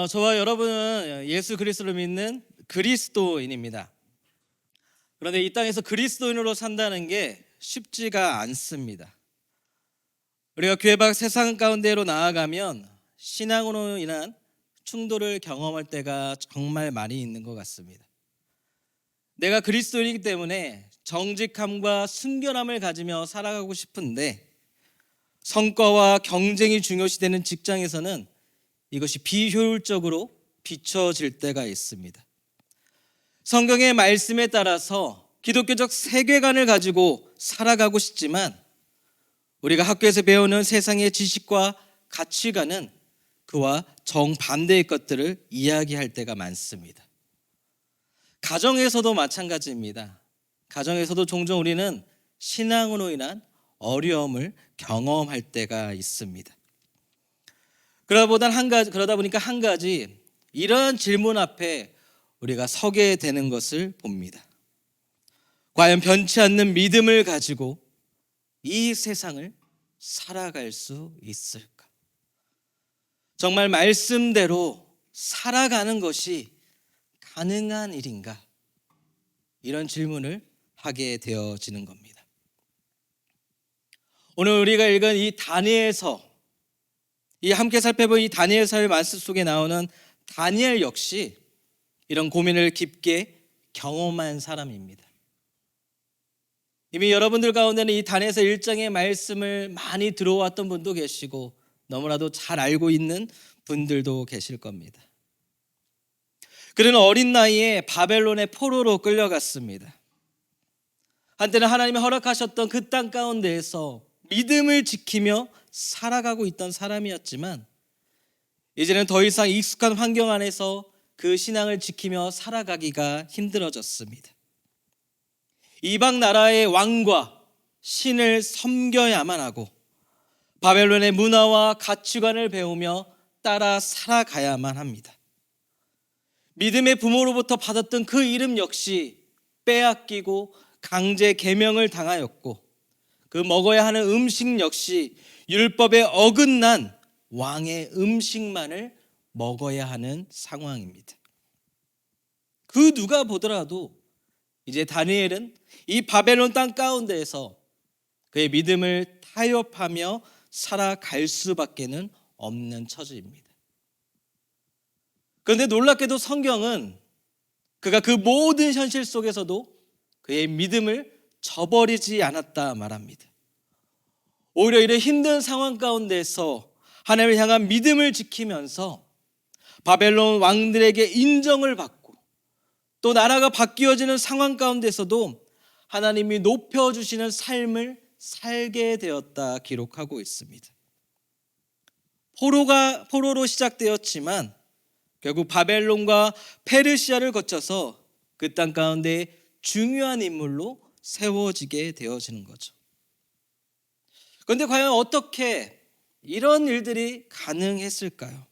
저와 여러분은 예수 그리스도를 믿는 그리스도인입니다. 그런데 이 땅에서 그리스도인으로 산다는 게 쉽지가 않습니다. 우리가 교회 밖 세상 가운데로 나아가면 신앙으로 인한 충돌을 경험할 때가 정말 많이 있는 것 같습니다. 내가 그리스도인이기 때문에 정직함과 순결함을 가지며 살아가고 싶은데 성과와 경쟁이 중요시되는 직장에서는 이것이 비효율적으로 비춰질 때가 있습니다. 성경의 말씀에 따라서 기독교적 세계관을 가지고 살아가고 싶지만 우리가 학교에서 배우는 세상의 지식과 가치관은 그와 정반대의 것들을 이야기할 때가 많습니다. 가정에서도 마찬가지입니다. 가정에서도 종종 우리는 신앙으로 인한 어려움을 경험할 때가 있습니다. 그러다 보니까 한 가지 이런 질문 앞에 우리가 서게 되는 것을 봅니다. 과연 변치 않는 믿음을 가지고 이 세상을 살아갈 수 있을까? 정말 말씀대로 살아가는 것이 가능한 일인가? 이런 질문을 하게 되어지는 겁니다. 오늘 우리가 읽은 이 다니엘서, 이 함께 살펴본 이 다니엘서의 말씀 속에 나오는 다니엘 역시 이런 고민을 깊게 경험한 사람입니다. 이미 여러분들 가운데는 이 다니엘서 1장의 말씀을 많이 들어왔던 분도 계시고 너무나도 잘 알고 있는 분들도 계실 겁니다. 그는 어린 나이에 바벨론의 포로로 끌려갔습니다. 한때는 하나님이 허락하셨던 그 땅 가운데에서 믿음을 지키며 살아가고 있던 사람이었지만 이제는 더 이상 익숙한 환경 안에서 그 신앙을 지키며 살아가기가 힘들어졌습니다. 이방 나라의 왕과 신을 섬겨야만 하고 바벨론의 문화와 가치관을 배우며 따라 살아가야만 합니다. 믿음의 부모로부터 받았던 그 이름 역시 빼앗기고 강제 계명을 당하였고 그 먹어야 하는 음식 역시 율법에 어긋난 왕의 음식만을 먹어야 하는 상황입니다. 그 누가 보더라도 이제 다니엘은 이 바벨론 땅 가운데에서 그의 믿음을 타협하며 살아갈 수밖에는 없는 처지입니다. 그런데 놀랍게도 성경은 그가 그 모든 현실 속에서도 그의 믿음을 저버리지 않았다 말합니다. 오히려 이런 힘든 상황 가운데서 하나님을 향한 믿음을 지키면서 바벨론 왕들에게 인정을 받고 또 나라가 바뀌어지는 상황 가운데서도 하나님이 높여주시는 삶을 살게 되었다 기록하고 있습니다. 포로로 시작되었지만 결국 바벨론과 페르시아를 거쳐서 그 땅 가운데 중요한 인물로 세워지게 되어지는 거죠. 그런데 과연 어떻게 이런 일들이 가능했을까요?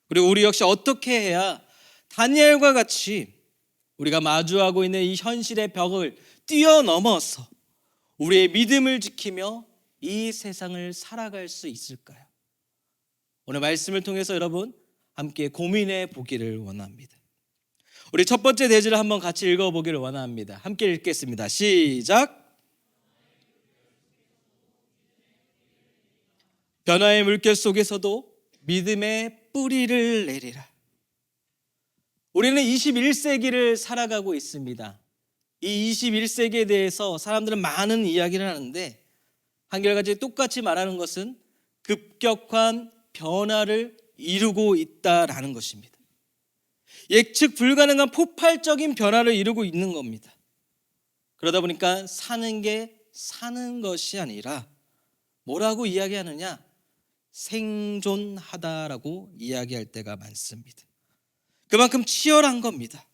그리고 우리 역시 어떻게 해야 다니엘과 같이 우리가 마주하고 있는 이 현실의 벽을 뛰어넘어서 우리의 믿음을 지키며 이 세상을 살아갈 수 있을까요? 오늘 말씀을 통해서 여러분 함께 고민해 보기를 원합니다. 우리 첫 번째 대지를 한번 같이 읽어보기를 원합니다. 함께 읽겠습니다. 시작. 변화의 물결 속에서도 믿음의 뿌리를 내리라. 우리는 21세기를 살아가고 있습니다. 이 21세기에 대해서 사람들은 많은 이야기를 하는데 한결같이 똑같이 말하는 것은 급격한 변화를 이루고 있다라는 것입니다. 예측 불가능한 폭발적인 변화를 이루고 있는 겁니다. 그러다 보니까 사는 게 사는 것이 아니라 뭐라고 이야기하느냐? 생존하다라고 이야기할 때가 많습니다. 그만큼 치열한 겁니다.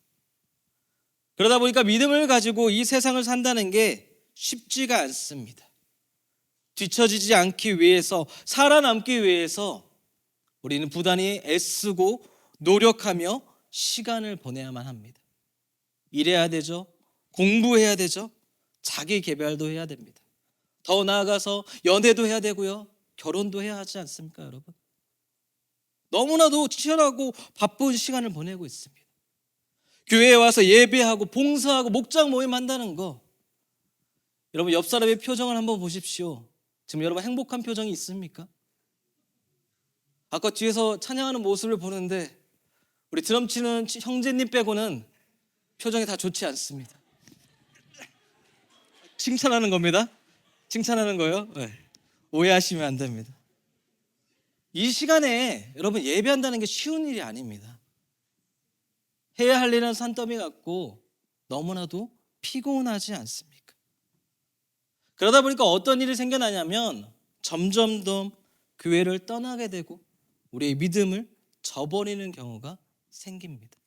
그러다 보니까 믿음을 가지고 이 세상을 산다는 게 쉽지가 않습니다. 뒤처지지 않기 위해서, 살아남기 위해서 우리는 부단히 애쓰고 노력하며 시간을 보내야만 합니다. 일해야 되죠. 공부해야 되죠. 자기 개발도 해야 됩니다. 더 나아가서 연애도 해야 되고요. 결혼도 해야 하지 않습니까, 여러분? 너무나도 치열하고 바쁜 시간을 보내고 있습니다. 교회에 와서 예배하고 봉사하고 목장 모임 한다는 거, 여러분 옆 사람의 표정을 한번 보십시오. 지금 여러분 행복한 표정이 있습니까? 아까 뒤에서 찬양하는 모습을 보는데 우리 드럼 치는 형제님 빼고는 표정이 다 좋지 않습니다. 칭찬하는 겁니다. 칭찬하는 거예요. 네. 오해하시면 안 됩니다. 이 시간에 여러분 예배한다는 게 쉬운 일이 아닙니다. 해야 할 일은 산더미 같고 너무나도 피곤하지 않습니까? 그러다 보니까 어떤 일이 생겨나냐면 점점 더 교회를 떠나게 되고 우리의 믿음을 저버리는 경우가 생깁니다.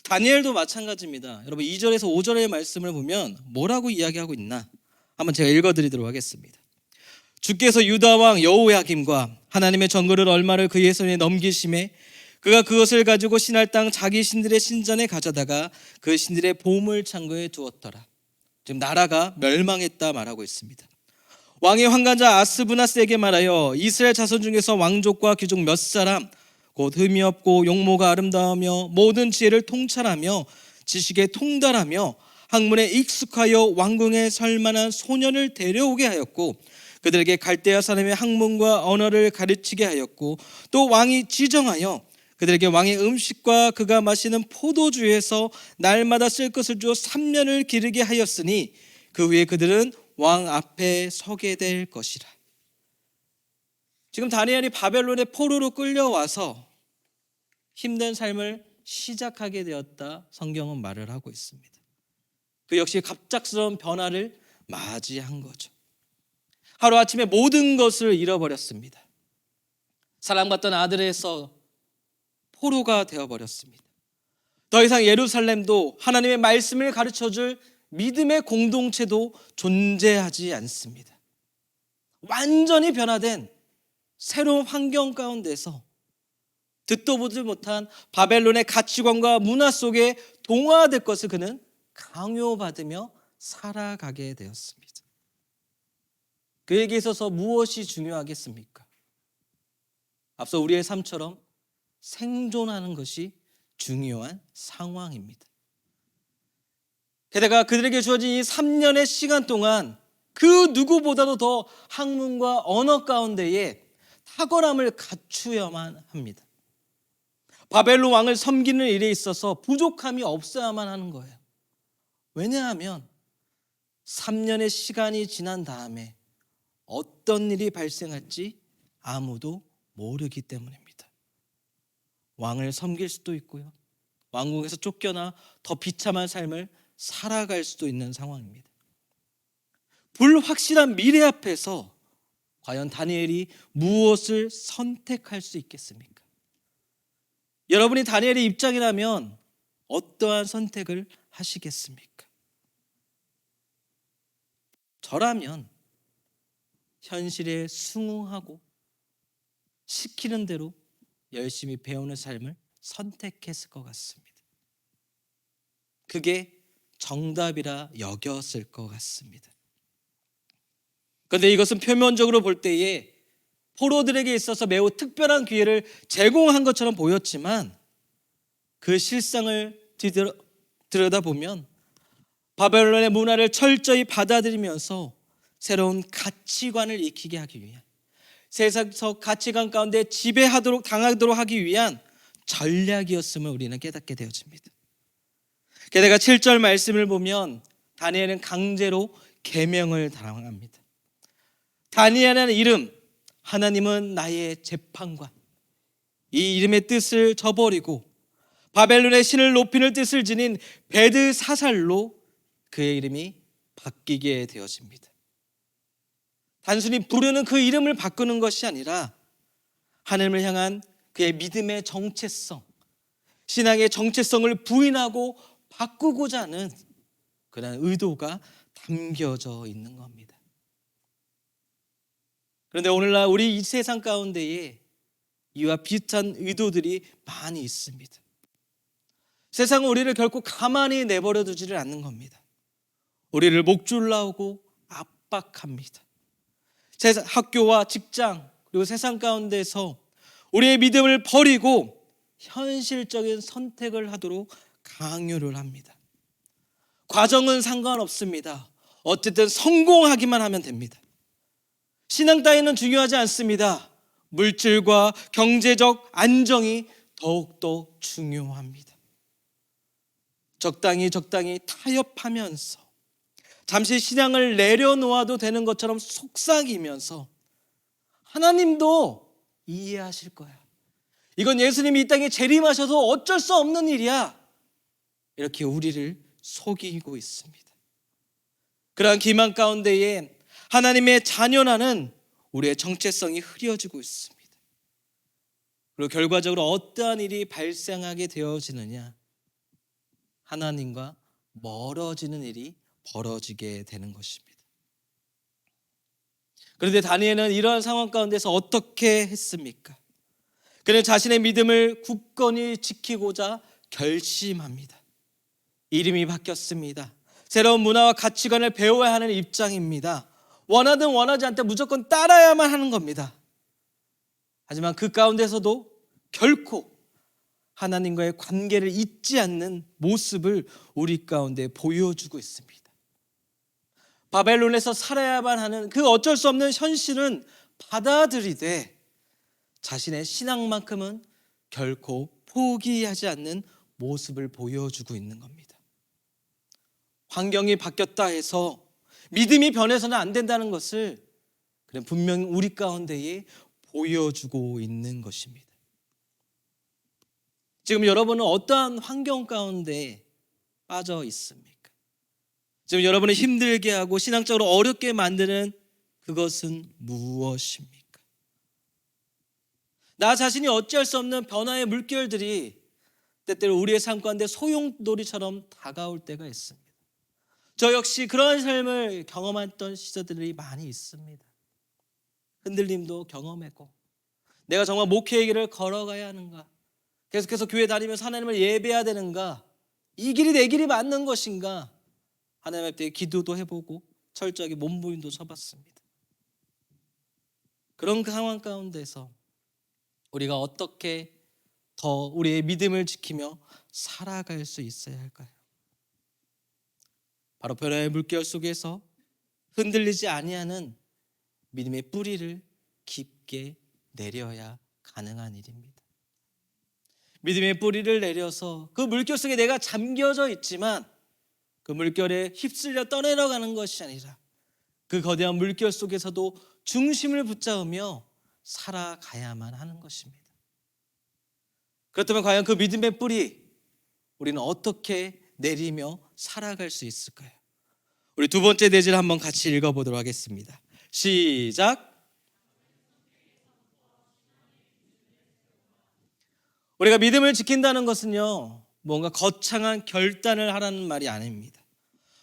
다니엘도 마찬가지입니다. 여러분 2절에서 5절의 말씀을 보면 뭐라고 이야기하고 있나? 한번 제가 읽어드리도록 하겠습니다. 주께서 유다 왕 여호야김과 하나님의 전거를 얼마를 그의 손에 넘기심에 그가 그것을 가지고 신할 땅 자기 신들의 신전에 가져다가 그 신들의 보물 창고에 두었더라. 지금 나라가 멸망했다 말하고 있습니다. 왕의 환관자 아스브나스에게 말하여 이스라엘 자손 중에서 왕족과 귀족 몇 사람 곧 흠이 없고 용모가 아름다우며 모든 지혜를 통찰하며 지식에 통달하며 학문에 익숙하여 왕궁에 설 만한 소년을 데려오게 하였고 그들에게 갈대아 사람의 학문과 언어를 가르치게 하였고 또 왕이 지정하여 그들에게 왕의 음식과 그가 마시는 포도주에서 날마다 쓸 것을 주어 3년을 기르게 하였으니 그 후에 그들은 왕 앞에 서게 될 것이라. 지금 다니엘이 바벨론의 포로로 끌려와서 힘든 삶을 시작하게 되었다 성경은 말을 하고 있습니다. 그 역시 갑작스러운 변화를 맞이한 거죠. 하루아침에 모든 것을 잃어버렸습니다. 사랑 받던 아들에서 포로가 되어버렸습니다. 더 이상 예루살렘도 하나님의 말씀을 가르쳐줄 믿음의 공동체도 존재하지 않습니다. 완전히 변화된 새로운 환경 가운데서 듣도 보지 못한 바벨론의 가치관과 문화 속에 동화될 것을 그는 강요받으며 살아가게 되었습니다. 그에게 있어서 무엇이 중요하겠습니까? 앞서 우리의 삶처럼 생존하는 것이 중요한 상황입니다. 게다가 그들에게 주어진 이 3년의 시간 동안 그 누구보다도 더 학문과 언어 가운데에 탁월함을 갖추어야만 합니다. 바벨론 왕을 섬기는 일에 있어서 부족함이 없어야만 하는 거예요. 왜냐하면 3년의 시간이 지난 다음에 어떤 일이 발생할지 아무도 모르기 때문입니다. 왕을 섬길 수도 있고요. 왕궁에서 쫓겨나 더 비참한 삶을 살아갈 수도 있는 상황입니다. 불확실한 미래 앞에서 과연 다니엘이 무엇을 선택할 수 있겠습니까? 여러분이 다니엘의 입장이라면 어떠한 선택을 하시겠습니까? 저라면 현실에 순응하고 시키는 대로 열심히 배우는 삶을 선택했을 것 같습니다. 그게 정답이라 여겼을 것 같습니다. 그런데 이것은 표면적으로 볼 때에 포로들에게 있어서 매우 특별한 기회를 제공한 것처럼 보였지만 그 실상을 들여다보면 바벨론의 문화를 철저히 받아들이면서 새로운 가치관을 익히게 하기 위한 세상적 가치관 가운데 당하도록 하기 위한 전략이었음을 우리는 깨닫게 되어집니다. 게다가 7절 말씀을 보면 다니엘은 강제로 계명을 당합니다. 다니엘이라는 이름, 하나님은 나의 재판관, 이 이름의 뜻을 저버리고 바벨론의 신을 높이는 뜻을 지닌 베드사살로 그의 이름이 바뀌게 되어집니다. 단순히 부르는 그 이름을 바꾸는 것이 아니라 하나님을 향한 그의 믿음의 정체성, 신앙의 정체성을 부인하고 바꾸고자 하는 그런 의도가 담겨져 있는 겁니다. 그런데 오늘날 우리 이 세상 가운데에 이와 비슷한 의도들이 많이 있습니다. 세상은 우리를 결코 가만히 내버려 두지를 않는 겁니다. 우리를 목줄라오고 압박합니다. 학교와 직장 그리고 세상 가운데서 우리의 믿음을 버리고 현실적인 선택을 하도록 강요를 합니다. 과정은 상관없습니다. 어쨌든 성공하기만 하면 됩니다. 신앙 따위는 중요하지 않습니다. 물질과 경제적 안정이 더욱더 중요합니다. 적당히 타협하면서 잠시 신앙을 내려놓아도 되는 것처럼 속삭이면서 하나님도 이해하실 거야. 이건 예수님이 이 땅에 재림하셔서 어쩔 수 없는 일이야. 이렇게 우리를 속이고 있습니다. 그러한 기만 가운데에 하나님의 자녀라는 우리의 정체성이 흐려지고 있습니다. 그리고 결과적으로 어떠한 일이 발생하게 되어지느냐? 하나님과 멀어지는 일이 벌어지게 되는 것입니다. 그런데 다니엘은 이러한 상황 가운데서 어떻게 했습니까? 그는 자신의 믿음을 굳건히 지키고자 결심합니다. 이름이 바뀌었습니다. 새로운 문화와 가치관을 배워야 하는 입장입니다. 원하든 원하지 않든 무조건 따라야만 하는 겁니다. 하지만 그 가운데서도 결코 하나님과의 관계를 잊지 않는 모습을 우리 가운데 보여주고 있습니다. 바벨론에서 살아야만 하는 그 어쩔 수 없는 현실은 받아들이되 자신의 신앙만큼은 결코 포기하지 않는 모습을 보여주고 있는 겁니다. 환경이 바뀌었다 해서 믿음이 변해서는 안 된다는 것을 그냥 분명히 우리 가운데에 보여주고 있는 것입니다. 지금 여러분은 어떠한 환경 가운데 빠져 있습니까? 지금 여러분을 힘들게 하고 신앙적으로 어렵게 만드는 그것은 무엇입니까? 나 자신이 어찌할 수 없는 변화의 물결들이 때때로 우리의 삶 가운데 소용돌이처럼 다가올 때가 있습니다. 저 역시 그런 삶을 경험했던 시절들이 많이 있습니다. 흔들림도 경험했고 내가 정말 목회의 길을 걸어가야 하는가? 계속해서 교회 다니면서 하나님을 예배해야 되는가? 이 길이 내 길이 맞는 것인가? 하나님 앞에 기도도 해보고 철저하게 몸부림도 쳐봤습니다. 그런 그 상황 가운데서 우리가 어떻게 더 우리의 믿음을 지키며 살아갈 수 있어야 할까요? 바로 변화의 물결 속에서 흔들리지 아니하는 믿음의 뿌리를 깊게 내려야 가능한 일입니다. 믿음의 뿌리를 내려서 그 물결 속에 내가 잠겨져 있지만 그 물결에 휩쓸려 떠내려가는 것이 아니라 그 거대한 물결 속에서도 중심을 붙잡으며 살아가야만 하는 것입니다. 그렇다면 과연 그 믿음의 뿌리 우리는 어떻게 내리며 살아갈 수 있을까요? 우리 두 번째 내지를 한번 같이 읽어보도록 하겠습니다. 시작. 우리가 믿음을 지킨다는 것은요, 뭔가 거창한 결단을 하라는 말이 아닙니다.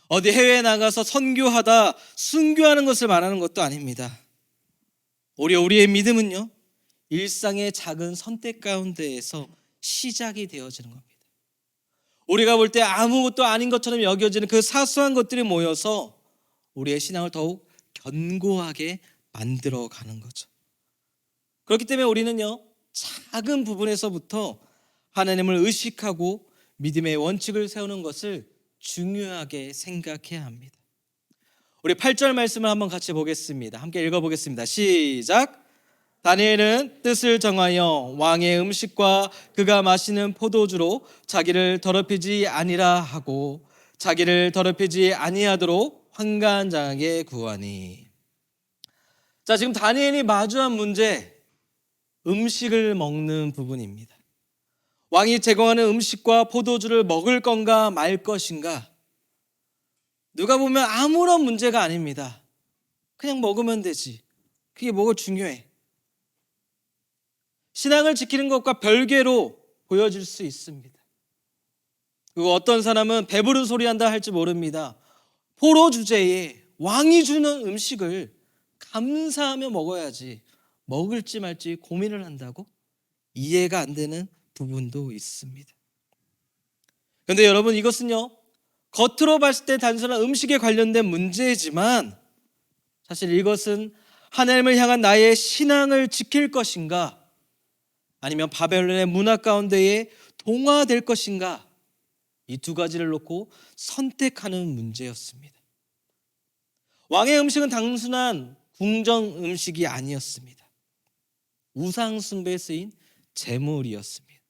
어디 해외에 나가서 선교하다 순교하는 것을 말하는 것도 아닙니다. 오히려 우리의 믿음은요, 일상의 작은 선택 가운데에서 시작이 되어지는 겁니다. 우리가 볼 때 아무것도 아닌 것처럼 여겨지는 그 사소한 것들이 모여서 우리의 신앙을 더욱 견고하게 만들어가는 거죠. 그렇기 때문에 우리는요, 작은 부분에서부터 하나님을 의식하고 믿음의 원칙을 세우는 것을 중요하게 생각해야 합니다. 우리 8절 말씀을 한번 같이 보겠습니다. 함께 읽어보겠습니다. 시작. 다니엘은 뜻을 정하여 왕의 음식과 그가 마시는 포도주로 자기를 더럽히지 아니라 하고 자기를 더럽히지 아니하도록 환관장에게 구하니. 자, 지금 다니엘이 마주한 문제, 음식을 먹는 부분입니다. 왕이 제공하는 음식과 포도주를 먹을 건가 말 것인가? 누가 보면 아무런 문제가 아닙니다. 그냥 먹으면 되지. 그게 뭐가 중요해? 신앙을 지키는 것과 별개로 보여질 수 있습니다. 그리고 어떤 사람은 배부른 소리 한다 할지 모릅니다. 포로 주제에 왕이 주는 음식을 감사하며 먹어야지 먹을지 말지 고민을 한다고? 이해가 안 되는 부분도 있습니다. 그런데 여러분, 이것은요, 겉으로 봤을 때 단순한 음식에 관련된 문제이지만 사실 이것은 하나님을 향한 나의 신앙을 지킬 것인가, 아니면 바벨론의 문화 가운데에 동화될 것인가? 이 두 가지를 놓고 선택하는 문제였습니다. 왕의 음식은 단순한 궁정 음식이 아니었습니다. 우상 숭배에 쓰인 제물이었습니다.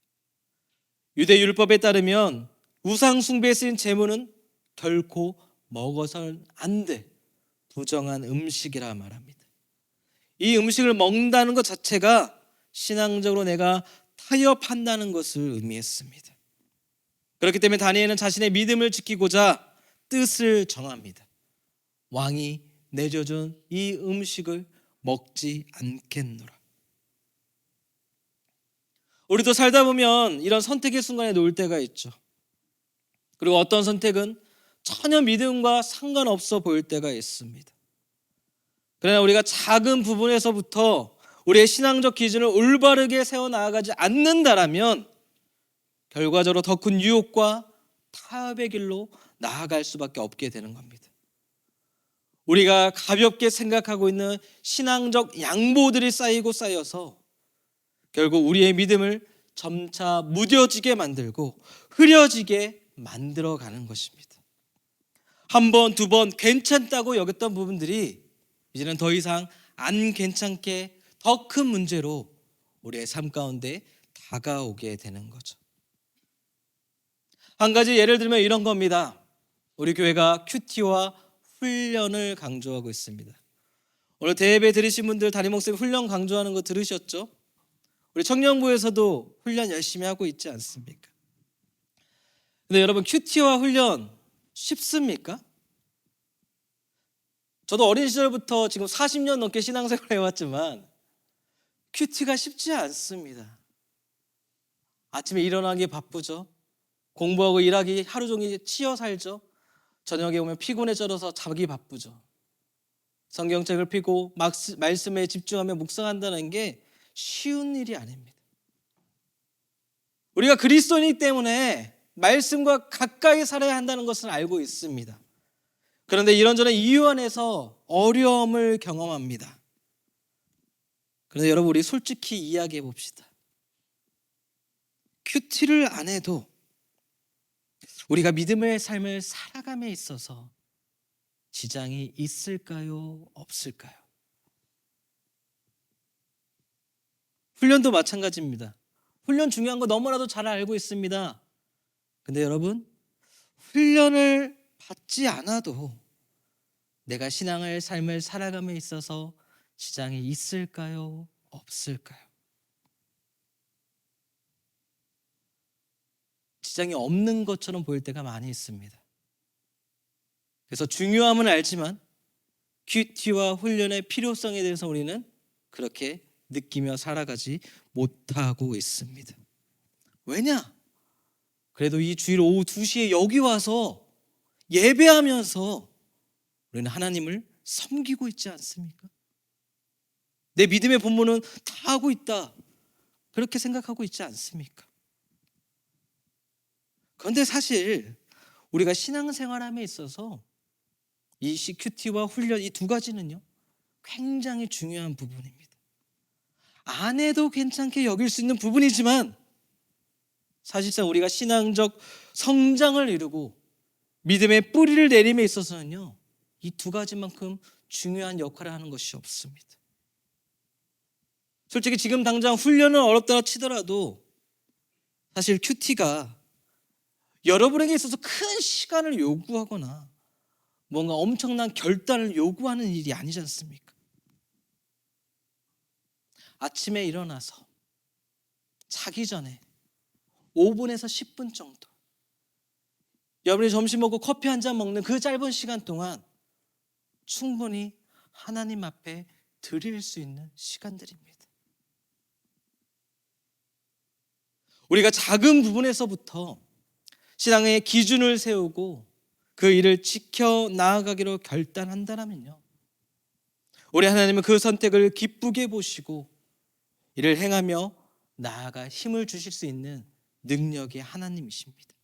유대 율법에 따르면 우상 숭배에 쓰인 제물은 결코 먹어서는 안 돼 부정한 음식이라 말합니다. 이 음식을 먹는다는 것 자체가 신앙적으로 내가 타협한다는 것을 의미했습니다. 그렇기 때문에 다니엘은 자신의 믿음을 지키고자 뜻을 정합니다. 왕이 내줘준 이 음식을 먹지 않겠노라. 우리도 살다 보면 이런 선택의 순간에 놓을 때가 있죠. 그리고 어떤 선택은 전혀 믿음과 상관없어 보일 때가 있습니다. 그러나 우리가 작은 부분에서부터 우리의 신앙적 기준을 올바르게 세워나가지 않는다라면 결과적으로 더 큰 유혹과 타협의 길로 나아갈 수밖에 없게 되는 겁니다. 우리가 가볍게 생각하고 있는 신앙적 양보들이 쌓이고 쌓여서 결국 우리의 믿음을 점차 무뎌지게 만들고 흐려지게 만들어가는 것입니다. 한 번, 두 번 괜찮다고 여겼던 부분들이 이제는 더 이상 안 괜찮게 더 큰 문제로 우리의 삶 가운데 다가오게 되는 거죠. 한 가지 예를 들면 이런 겁니다. 우리 교회가 큐티와 훈련을 강조하고 있습니다. 오늘 대예배 들으신 분들 담임 목사님 훈련 강조하는 거 들으셨죠? 우리 청년부에서도 훈련 열심히 하고 있지 않습니까? 근데 여러분, 큐티와 훈련 쉽습니까? 저도 어린 시절부터 지금 40년 넘게 신앙생활을 해왔지만 큐티가 쉽지 않습니다. 아침에 일어나기 바쁘죠. 공부하고 일하기 하루 종일 치여 살죠. 저녁에 오면 피곤에 쩔어서 자기 바쁘죠. 성경책을 펴고 말씀에 집중하며 묵상한다는 게 쉬운 일이 아닙니다. 우리가 그리스도인이기 때문에 말씀과 가까이 살아야 한다는 것을 알고 있습니다. 그런데 이런저런 이유 안에서 어려움을 경험합니다. 그런데 여러분, 우리 솔직히 이야기해 봅시다. 큐티를 안 해도 우리가 믿음의 삶을 살아감에 있어서 지장이 있을까요? 없을까요? 훈련도 마찬가지입니다. 훈련 중요한 거 너무나도 잘 알고 있습니다. 근데 여러분, 훈련을 받지 않아도 내가 신앙의 삶을 살아감에 있어서 지장이 있을까요? 없을까요? 지장이 없는 것처럼 보일 때가 많이 있습니다. 그래서 중요함은 알지만 큐티와 훈련의 필요성에 대해서 우리는 그렇게 느끼며 살아가지 못하고 있습니다. 왜냐? 그래도 이 주일 오후 2시에 여기 와서 예배하면서 우리는 하나님을 섬기고 있지 않습니까? 내 믿음의 본분은 다 하고 있다, 그렇게 생각하고 있지 않습니까? 그런데 사실 우리가 신앙생활함에 있어서 이 CQT와 훈련, 이 두 가지는요 굉장히 중요한 부분입니다. 안 해도 괜찮게 여길 수 있는 부분이지만 사실상 우리가 신앙적 성장을 이루고 믿음의 뿌리를 내림에 있어서는요 이 두 가지만큼 중요한 역할을 하는 것이 없습니다. 솔직히 지금 당장 훈련은 어렵다고 치더라도 사실 큐티가 여러분에게 있어서 큰 시간을 요구하거나 뭔가 엄청난 결단을 요구하는 일이 아니지 않습니까? 아침에 일어나서 자기 전에 5분에서 10분 정도, 여러분이 점심 먹고 커피 한 잔 먹는 그 짧은 시간 동안 충분히 하나님 앞에 드릴 수 있는 시간들입니다. 우리가 작은 부분에서부터 신앙의 기준을 세우고 그 일을 지켜 나아가기로 결단한다면요, 우리 하나님은 그 선택을 기쁘게 보시고 이를 행하며 나아가 힘을 주실 수 있는 능력의 하나님이십니다.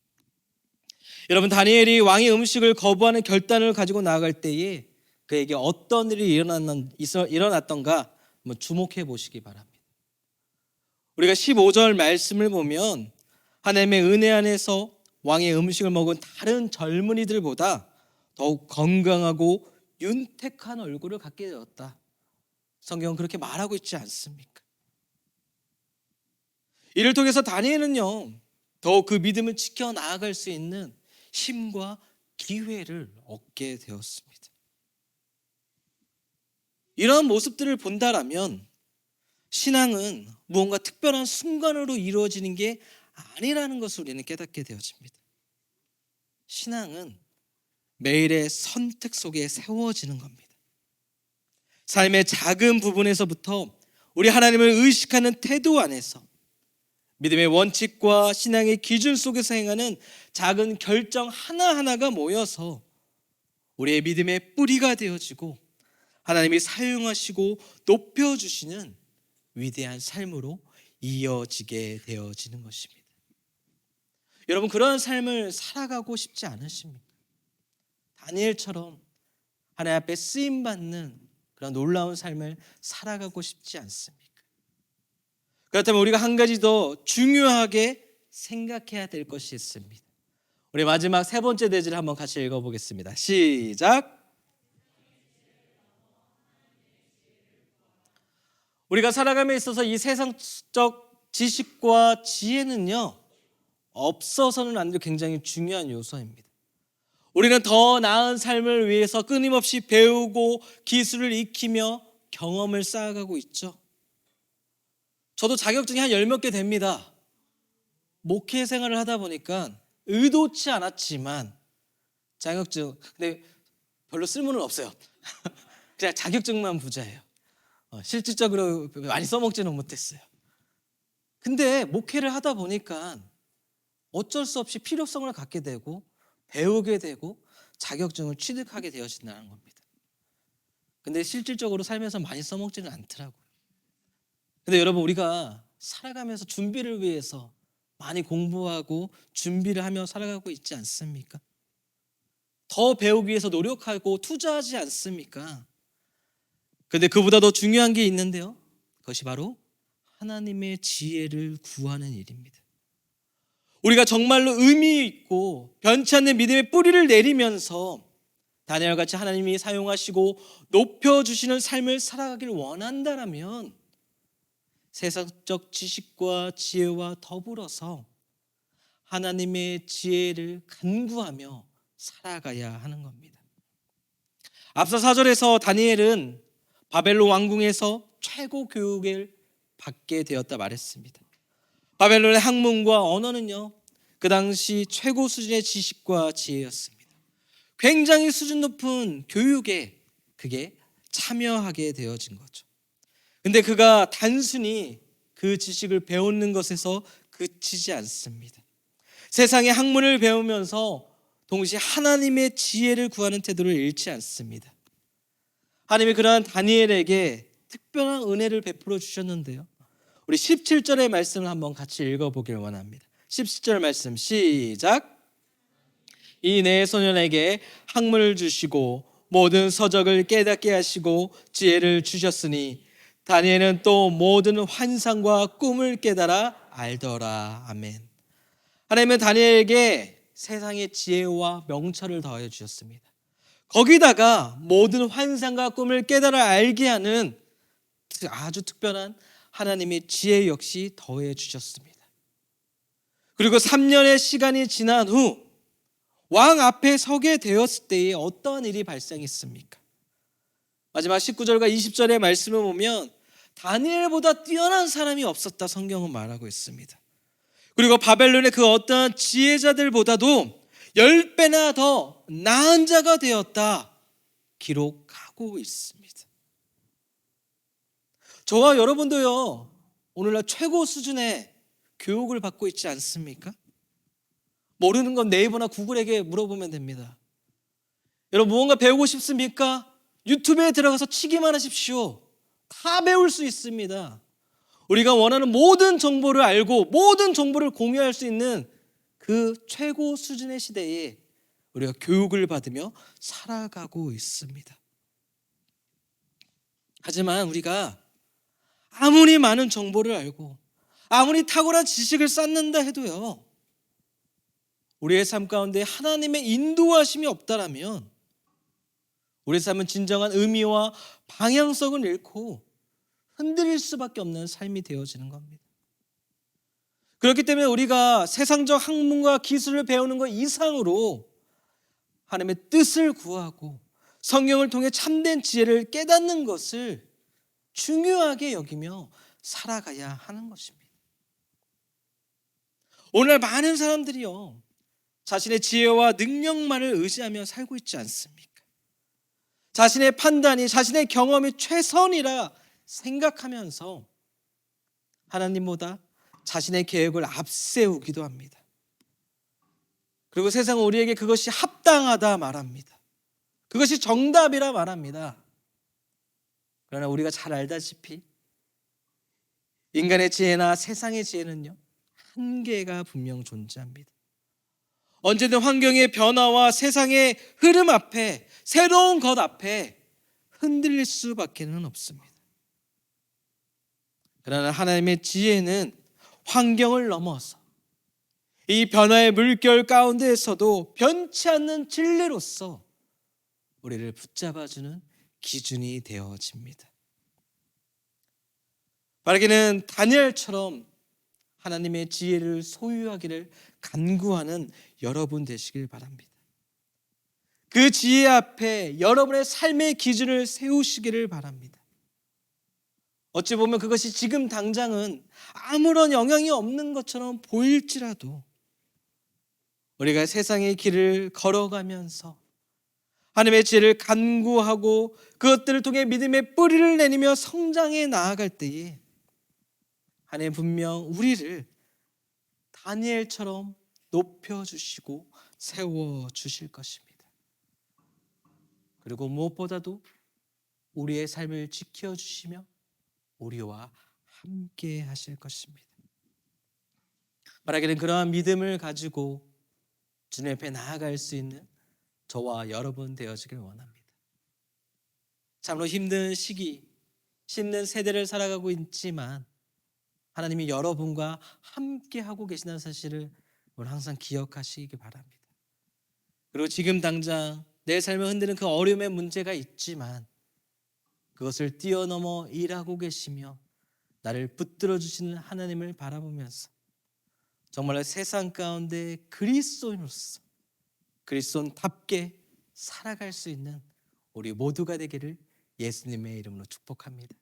여러분, 다니엘이 왕의 음식을 거부하는 결단을 가지고 나아갈 때에 그에게 어떤 일이 일어났던가 한번 주목해 보시기 바랍니다. 우리가 15절 말씀을 보면 하나님의 은혜 안에서 왕의 음식을 먹은 다른 젊은이들보다 더욱 건강하고 윤택한 얼굴을 갖게 되었다. 성경은 그렇게 말하고 있지 않습니까? 이를 통해서 다니엘은요, 더욱 그 믿음을 지켜 나아갈 수 있는 힘과 기회를 얻게 되었습니다. 이러한 모습들을 본다라면 신앙은 무언가 특별한 순간으로 이루어지는 게 아니라는 것을 우리는 깨닫게 되어집니다. 신앙은 매일의 선택 속에 세워지는 겁니다. 삶의 작은 부분에서부터 우리 하나님을 의식하는 태도 안에서 믿음의 원칙과 신앙의 기준 속에서 행하는 작은 결정 하나하나가 모여서 우리의 믿음의 뿌리가 되어지고 하나님이 사용하시고 높여주시는 위대한 삶으로 이어지게 되어지는 것입니다. 여러분, 그런 삶을 살아가고 싶지 않으십니까? 다니엘처럼 하나님 앞에 쓰임받는 그런 놀라운 삶을 살아가고 싶지 않습니까? 그렇다면 우리가 한 가지 더 중요하게 생각해야 될 것이 있습니다. 우리 마지막 세 번째 대지를 한번 같이 읽어보겠습니다. 시작. 우리가 살아감에 있어서 이 세상적 지식과 지혜는요, 없어서는 안 될 굉장히 중요한 요소입니다. 우리는 더 나은 삶을 위해서 끊임없이 배우고 기술을 익히며 경험을 쌓아가고 있죠. 저도 자격증이 한 10몇 개 됩니다. 목회 생활을 하다 보니까 의도치 않았지만 자격증, 근데 별로 쓸모는 없어요. 그냥 자격증만 부자예요. 실질적으로 많이 써먹지는 못했어요. 근데 목회를 하다 보니까 어쩔 수 없이 필요성을 갖게 되고 배우게 되고 자격증을 취득하게 되어진다는 겁니다. 근데 실질적으로 삶에서 많이 써먹지는 않더라고요. 근데 여러분, 우리가 살아가면서 준비를 위해서 많이 공부하고 준비를 하며 살아가고 있지 않습니까? 더 배우기 위해서 노력하고 투자하지 않습니까? 근데 그보다 더 중요한 게 있는데요. 그것이 바로 하나님의 지혜를 구하는 일입니다. 우리가 정말로 의미 있고 변치 않는 믿음의 뿌리를 내리면서 다니엘과 같이 하나님이 사용하시고 높여주시는 삶을 살아가기를 원한다라면 세상적 지식과 지혜와 더불어서 하나님의 지혜를 간구하며 살아가야 하는 겁니다. 앞서 4절에서 다니엘은 바벨론 왕궁에서 최고 교육을 받게 되었다 말했습니다. 바벨론의 학문과 언어는요, 그 당시 최고 수준의 지식과 지혜였습니다. 굉장히 수준 높은 교육에 그게 참여하게 되어진 거죠. 근데 그가 단순히 그 지식을 배우는 것에서 그치지 않습니다. 세상의 학문을 배우면서 동시에 하나님의 지혜를 구하는 태도를 잃지 않습니다. 하나님이 그러한 다니엘에게 특별한 은혜를 베풀어 주셨는데요. 우리 17절의 말씀을 한번 같이 읽어보길 원합니다. 17절 말씀 시작. 이 네 소년에게 학문을 주시고 모든 서적을 깨닫게 하시고 지혜를 주셨으니 다니엘은 또 모든 환상과 꿈을 깨달아 알더라. 아멘. 하나님은 다니엘에게 세상의 지혜와 명철을 더해 주셨습니다. 거기다가 모든 환상과 꿈을 깨달아 알게 하는 아주 특별한 하나님의 지혜 역시 더해 주셨습니다. 그리고 3년의 시간이 지난 후 왕 앞에 서게 되었을 때에 어떠한 일이 발생했습니까? 마지막 19절과 20절의 말씀을 보면 다니엘보다 뛰어난 사람이 없었다 성경은 말하고 있습니다. 그리고 바벨론의 그 어떠한 지혜자들보다도 10배나 더 나은 자가 되었다 기록하고 있습니다. 저와 여러분도요, 오늘날 최고 수준의 교육을 받고 있지 않습니까? 모르는 건 네이버나 구글에게 물어보면 됩니다. 여러분, 무언가 배우고 싶습니까? 유튜브에 들어가서 치기만 하십시오. 다 배울 수 있습니다. 우리가 원하는 모든 정보를 알고 모든 정보를 공유할 수 있는 그 최고 수준의 시대에 우리가 교육을 받으며 살아가고 있습니다. 하지만 우리가 아무리 많은 정보를 알고 아무리 탁월한 지식을 쌓는다 해도요, 우리의 삶 가운데 하나님의 인도하심이 없다라면 우리의 삶은 진정한 의미와 방향성을 잃고 흔들릴 수밖에 없는 삶이 되어지는 겁니다. 그렇기 때문에 우리가 세상적 학문과 기술을 배우는 것 이상으로 하나님의 뜻을 구하고 성경을 통해 참된 지혜를 깨닫는 것을 중요하게 여기며 살아가야 하는 것입니다. 오늘날 많은 사람들이요, 자신의 지혜와 능력만을 의지하며 살고 있지 않습니까? 자신의 판단이, 자신의 경험이 최선이라 생각하면서 하나님보다 자신의 계획을 앞세우기도 합니다. 그리고 세상은 우리에게 그것이 합당하다 말합니다. 그것이 정답이라 말합니다. 그러나 우리가 잘 알다시피 인간의 지혜나 세상의 지혜는요, 한계가 분명 존재합니다. 언제든 환경의 변화와 세상의 흐름 앞에, 새로운 것 앞에 흔들릴 수밖에는 없습니다. 그러나 하나님의 지혜는 환경을 넘어서 이 변화의 물결 가운데에서도 변치 않는 진리로서 우리를 붙잡아주는 기준이 되어집니다. 바라기는 다니엘처럼 하나님의 지혜를 소유하기를 간구하는 여러분 되시길 바랍니다. 그 지혜 앞에 여러분의 삶의 기준을 세우시기를 바랍니다. 어찌 보면 그것이 지금 당장은 아무런 영향이 없는 것처럼 보일지라도 우리가 세상의 길을 걸어가면서 하나님의 지혜를 간구하고 그것들을 통해 믿음의 뿌리를 내리며 성장해 나아갈 때에 하나님 분명 우리를 다니엘처럼 높여주시고 세워주실 것입니다. 그리고 무엇보다도 우리의 삶을 지켜주시며 우리와 함께 하실 것입니다. 바라기는 그러한 믿음을 가지고 주님 앞에 나아갈 수 있는 저와 여러분 되어지길 원합니다. 참으로 힘든 시기, 힘든 세대를 살아가고 있지만 하나님이 여러분과 함께 하고 계시다는 사실을 오늘 항상 기억하시기 바랍니다. 그리고 지금 당장 내 삶을 흔드는 그 어려움의 문제가 있지만 그것을 뛰어넘어 일하고 계시며 나를 붙들어 주시는 하나님을 바라보면서 정말 세상 가운데 그리스도인으로서 그리스도인답게 살아갈 수 있는 우리 모두가 되기를 예수님의 이름으로 축복합니다.